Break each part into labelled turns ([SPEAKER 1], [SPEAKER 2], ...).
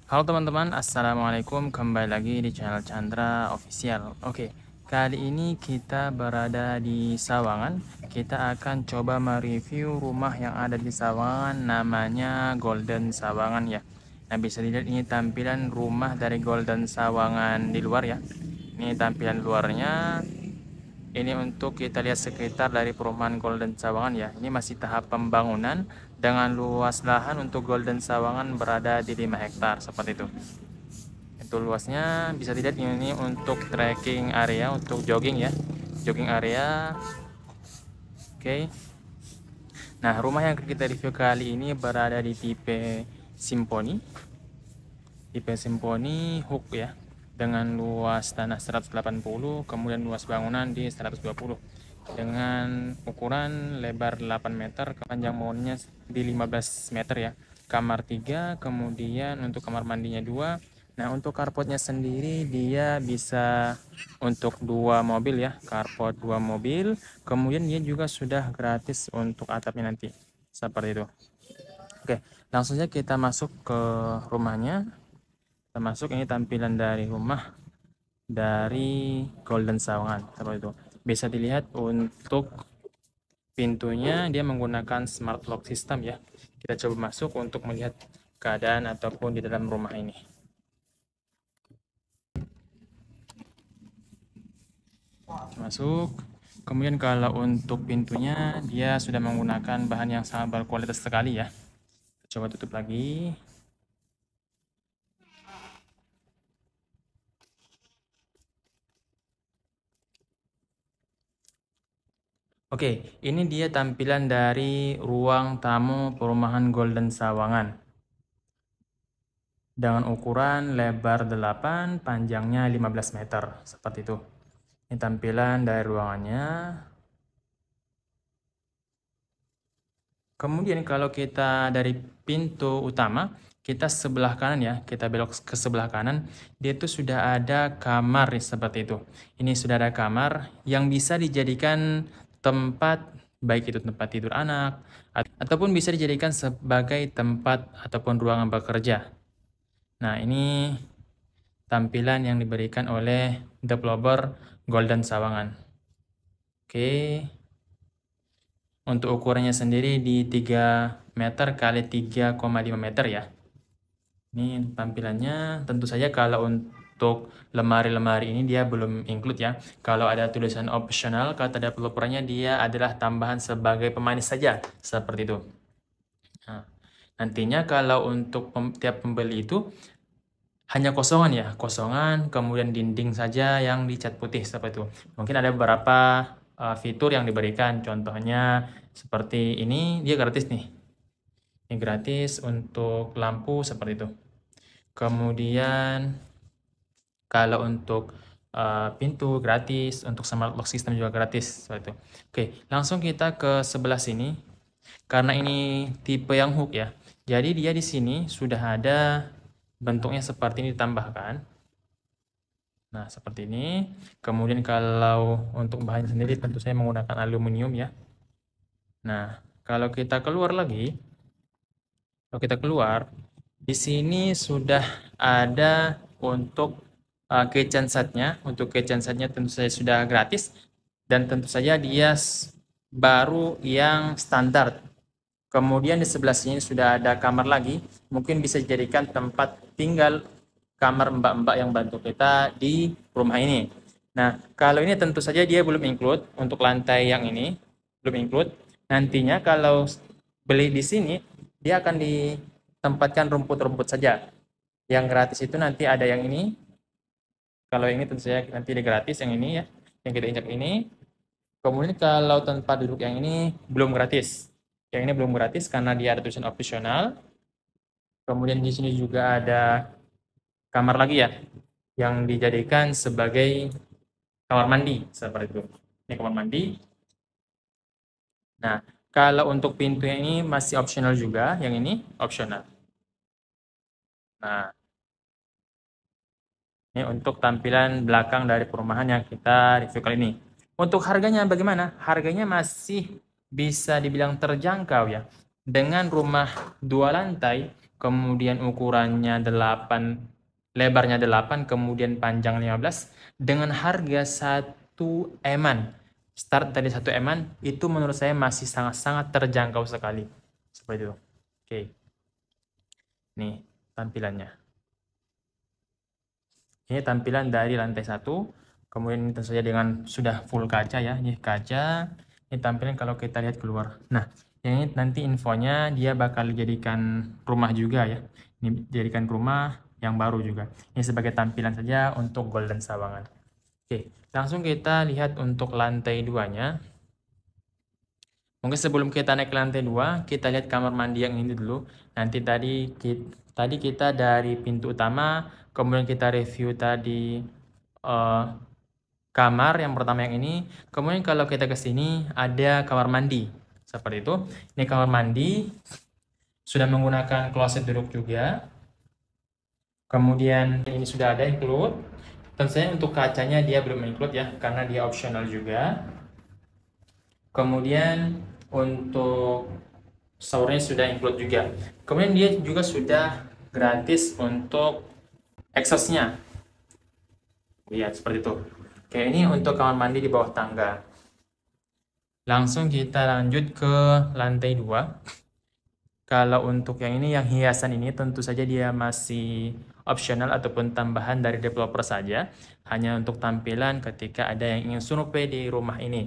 [SPEAKER 1] Halo teman-teman, Assalamualaikum. Kembali lagi di channel Chandra Official. Oke, kali ini kita berada di Sawangan. Kita akan coba mereview rumah yang ada di Sawangan, namanya Golden Sawangan ya. Nah, bisa dilihat ini tampilan rumah dari Golden Sawangan di luar ya. Ini tampilan luarnya. Ini untuk kita lihat sekitar dari perumahan Golden Sawangan ya. Ini masih tahap pembangunan dengan luas lahan untuk Golden Sawangan berada di 5 hektar seperti itu. Itu luasnya bisa dilihat ini untuk trekking area, untuk jogging ya. Jogging area. Oke. Nah, rumah yang kita review kali ini berada di tipe Symphony. Tipe Symphony Hook ya. Dengan luas tanah 180, kemudian luas bangunan di 120. Dengan ukuran lebar 8 meter, panjang bangunannya di 15 meter ya. Kamar 3, kemudian untuk kamar mandinya 2. Nah, untuk carportnya sendiri dia bisa untuk 2 mobil ya, carport 2 mobil. Kemudian dia juga sudah gratis untuk atapnya nanti. Seperti itu. Oke, langsung saja kita masuk ke rumahnya. Kita masuk, ini tampilan dari rumah dari Golden Sawangan seperti itu. Bisa dilihat untuk pintunya dia menggunakan smart lock system ya. Kita coba masuk untuk melihat keadaan ataupun di dalam rumah ini. Masuk. Kemudian kalau untuk pintunya dia sudah menggunakan bahan yang sangat berkualitas sekali ya. Coba tutup lagi. Oke, ini dia tampilan dari ruang tamu perumahan Golden Sawangan. Dengan ukuran lebar 8, panjangnya 15 meter, seperti itu. Ini tampilan dari ruangannya. Kemudian kalau kita dari pintu utama, kita sebelah kanan ya, kita belok ke sebelah kanan, dia itu sudah ada kamar seperti itu. Ini sudah ada kamar yang bisa dijadikan tempat, baik itu tempat tidur anak, ataupun bisa dijadikan sebagai tempat ataupun ruangan bekerja. Nah, ini tampilan yang diberikan oleh developer Golden Sawangan. Oke. Untuk ukurannya sendiri di 3 meter kali 3,5 meter ya. Ini tampilannya. Tentu saja kalau untuk lemari-lemari ini dia belum include ya. Kalau ada tulisan optional, kata developernya dia adalah tambahan sebagai pemanis saja. Seperti itu. Nah, nantinya kalau untuk tiap pembeli itu hanya kosongan ya, kosongan, kemudian dinding saja yang dicat putih seperti itu. Mungkin ada beberapa fitur yang diberikan, contohnya seperti ini, dia gratis nih. Ini gratis untuk lampu seperti itu. Kemudian kalau untuk pintu gratis, untuk smart lock system juga gratis seperti itu. Oke, langsung kita ke sebelah sini. Karena ini tipe yang hook ya. Jadi dia di sini sudah ada bentuknya seperti ini ditambahkan. Nah, seperti ini. Kemudian kalau untuk bahan sendiri tentu saya menggunakan aluminium ya. Nah, kalau kita keluar lagi, di sini sudah ada untuk kitchen setnya. Untuk kitchen setnya tentu saja sudah gratis dan tentu saja dia baru yang standar. Kemudian di sebelah sini sudah ada kamar lagi, mungkin bisa dijadikan tempat tinggal kamar mbak-mbak yang bantu kita di rumah ini. Nah, kalau ini tentu saja dia belum include untuk lantai yang ini, belum include. Nantinya kalau beli di sini, dia akan ditempatkan rumput-rumput saja. Yang gratis itu nanti ada yang ini. Kalau ini tentu saja nanti ada gratis yang ini ya, yang kita injak ini. Kemudian kalau tempat duduk yang ini belum gratis. Yang ini belum gratis karena dia ada tulisan optional. Kemudian di sini juga ada kamar lagi ya, yang dijadikan sebagai kamar mandi seperti itu. Ini kamar mandi. Nah, kalau untuk pintunya ini masih optional juga, yang ini optional. Nah, ini untuk tampilan belakang dari perumahan yang kita review kali ini. Untuk harganya bagaimana? Harganya masih bisa dibilang terjangkau ya. Dengan rumah 2 lantai kemudian ukurannya 8, lebarnya 8, kemudian panjang 15, dengan harga 1 eman. Start dari 1 eman, itu menurut saya masih sangat-sangat terjangkau sekali. Seperti itu. Oke. Nih, tampilannya. Ini tampilan dari lantai 1, kemudian tentu saja dengan sudah full kaca ya, ini kaca. Ini tampilan kalau kita lihat keluar. Nah, yang ini nanti infonya dia bakal dijadikan rumah juga ya. Ini dijadikan rumah yang baru juga. Ini sebagai tampilan saja untuk Golden Sawangan. Oke, langsung kita lihat untuk lantai 2-nya. Mungkin sebelum kita naik ke lantai 2, kita lihat kamar mandi yang ini dulu. Nanti tadi kita dari pintu utama, kemudian kita review tadi kamar yang pertama yang ini. Kemudian kalau kita ke sini ada kamar mandi. Seperti itu. Ini kamar mandi. Sudah menggunakan kloset duduk juga. Kemudian ini sudah ada include. Tentu saja untuk kacanya dia belum include ya, karena dia optional juga. Kemudian untuk showernya sudah include juga. Kemudian dia juga sudah gratis untuk exhaustnya. Lihat seperti itu. Oke, ini untuk kamar mandi di bawah tangga. Langsung kita lanjut ke lantai 2. Kalau untuk yang ini, yang hiasan ini tentu saja dia masih optional ataupun tambahan dari developer saja. Hanya untuk tampilan ketika ada yang ingin survei di rumah ini.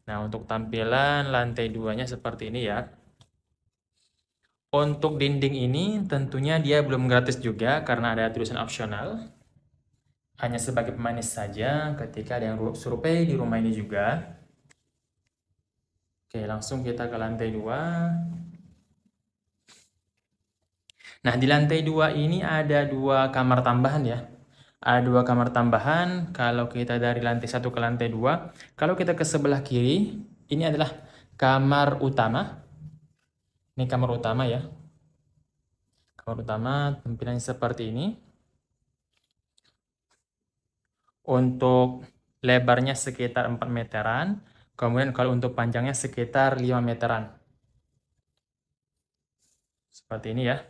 [SPEAKER 1] Nah, untuk tampilan lantai 2-nya seperti ini ya. Untuk dinding ini tentunya dia belum gratis juga karena ada tulisan optional. Hanya sebagai pemanis saja ketika ada yang survei di rumah ini juga. Oke, langsung kita ke lantai 2. Nah, di lantai 2 ini ada 2 kamar tambahan ya. Ada 2 kamar tambahan. Kalau kita dari lantai 1 ke lantai 2, kalau kita ke sebelah kiri, ini adalah kamar utama. Ini kamar utama ya. Kamar utama tampilannya seperti ini. Untuk lebarnya sekitar 4 meteran. Kemudian kalau untuk panjangnya sekitar 5 meteran. Seperti ini ya.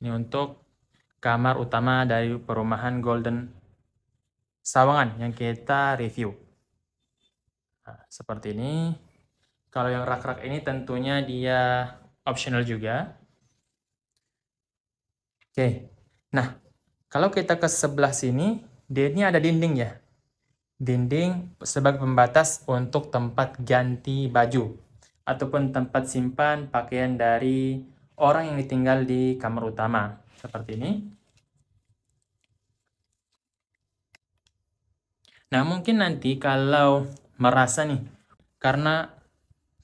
[SPEAKER 1] Ini untuk kamar utama dari perumahan Golden Sawangan yang kita review. Nah, seperti ini. Kalau yang rak-rak ini tentunya dia optional juga. Oke. Nah, kalau kita ke sebelah sini, ini ada dinding ya. Dinding sebagai pembatas untuk tempat ganti baju ataupun tempat simpan pakaian dari orang yang ditinggal di kamar utama. Seperti ini. Nah, mungkin nanti kalau merasa nih, karena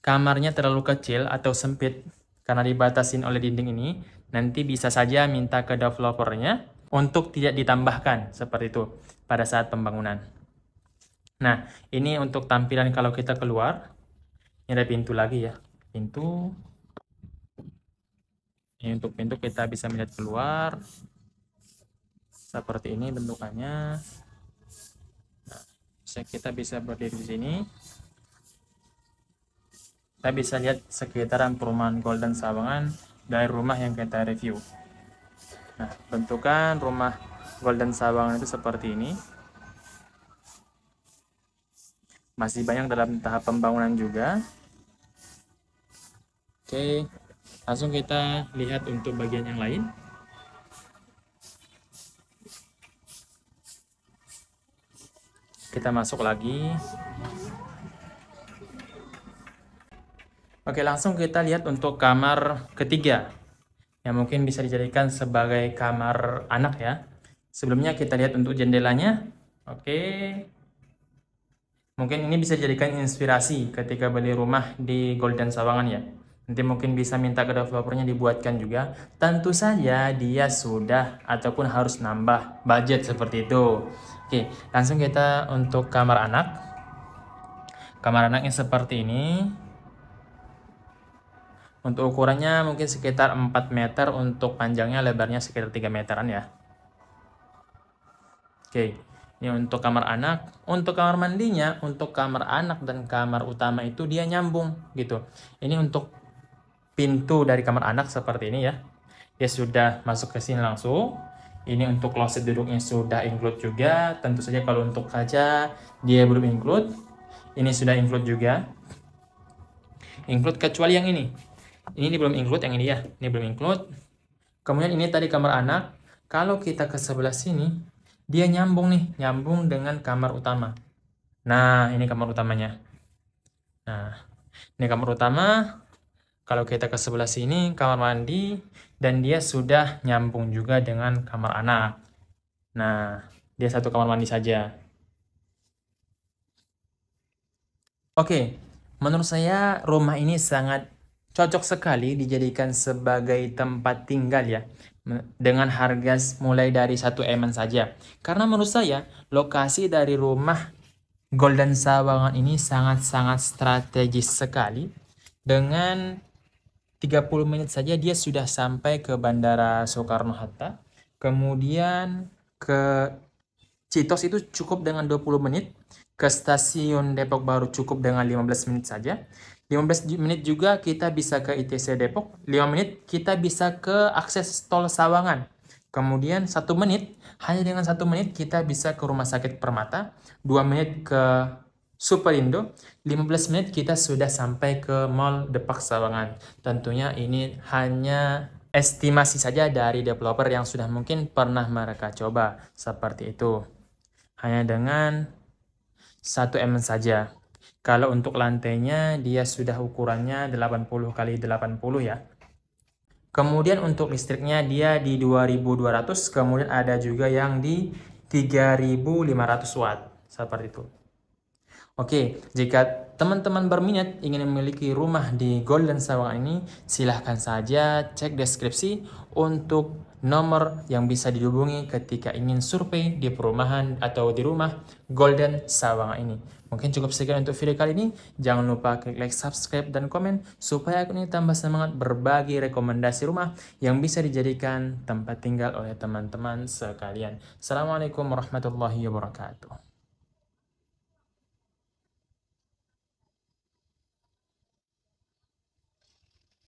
[SPEAKER 1] kamarnya terlalu kecil atau sempit karena dibatasin oleh dinding ini, nanti bisa saja minta ke developernya untuk tidak ditambahkan seperti itu pada saat pembangunan. Nah, ini untuk tampilan kalau kita keluar. Ini ada pintu lagi ya. Pintu. Ini untuk pintu kita bisa melihat keluar. Seperti ini bentukannya. Nah, kita bisa berdiri di sini. Kita bisa lihat sekitaran perumahan Golden Sawangan dari rumah yang kita review. Nah, bentukan rumah Golden Sawangan itu seperti ini. Masih banyak dalam tahap pembangunan juga. Oke, langsung kita lihat untuk bagian yang lain. Kita masuk lagi. Oke, langsung kita lihat untuk kamar ketiga yang mungkin bisa dijadikan sebagai kamar anak ya. Sebelumnya kita lihat untuk jendelanya. Oke. Mungkin ini bisa dijadikan inspirasi ketika beli rumah di Golden Sawangan ya. Nanti mungkin bisa minta ke developernya dibuatkan juga. Tentu saja dia sudah ataupun harus nambah budget seperti itu. Oke, langsung kita untuk kamar anak. Kamar anaknya seperti ini. Untuk ukurannya mungkin sekitar 4 meter, untuk panjangnya lebarnya sekitar 3 meteran ya. Oke, ini untuk kamar anak. Untuk kamar mandinya, untuk kamar anak dan kamar utama itu dia nyambung gitu. Ini untuk pintu dari kamar anak seperti ini ya. dia sudah masuk ke sini langsung. Ini untuk kloset duduknya sudah include juga. Tentu saja kalau untuk kaca dia belum include. Ini sudah include juga. Include kecuali yang ini. Ini belum include, yang ini ya. Ini belum include. Kemudian ini tadi kamar anak. Kalau kita ke sebelah sini, dia nyambung nih, nyambung dengan kamar utama. Nah, ini kamar utamanya. Nah, ini kamar utama. Kalau kita ke sebelah sini, kamar mandi, dan dia sudah nyambung juga dengan kamar anak. Nah, dia satu kamar mandi saja. Oke, menurut saya rumah ini sangat cocok sekali dijadikan sebagai tempat tinggal ya. Dengan harga mulai dari 1 M saja. Karena menurut saya, lokasi dari rumah Golden Sawangan ini sangat-sangat strategis sekali. Dengan 30 menit saja dia sudah sampai ke Bandara Soekarno-Hatta. Kemudian ke Citos itu cukup dengan 20 menit. Ke stasiun Depok Baru cukup dengan 15 menit saja. 15 menit juga kita bisa ke ITC Depok. 5 menit kita bisa ke akses tol Sawangan. Kemudian 1 menit, hanya dengan 1 menit kita bisa ke Rumah Sakit Permata. 2 menit ke Superindo, 15 menit kita sudah sampai ke Mall Depak Sawangan. Tentunya ini hanya estimasi saja dari developer yang sudah mungkin pernah mereka coba seperti itu. Hanya dengan 1 M saja. Kalau untuk lantainya dia sudah ukurannya 80 kali 80 ya. Kemudian untuk listriknya dia di 2200, kemudian ada juga yang di 3500 watt seperti itu. Oke, jika teman-teman berminat ingin memiliki rumah di Golden Sawangan ini, silahkan saja cek deskripsi untuk nomor yang bisa dihubungi ketika ingin survei di perumahan atau di rumah Golden Sawangan ini. Mungkin cukup sekian untuk video kali ini. Jangan lupa klik like, subscribe, dan komen supaya aku ini tambah semangat berbagi rekomendasi rumah yang bisa dijadikan tempat tinggal oleh teman-teman sekalian. Assalamualaikum warahmatullahi wabarakatuh.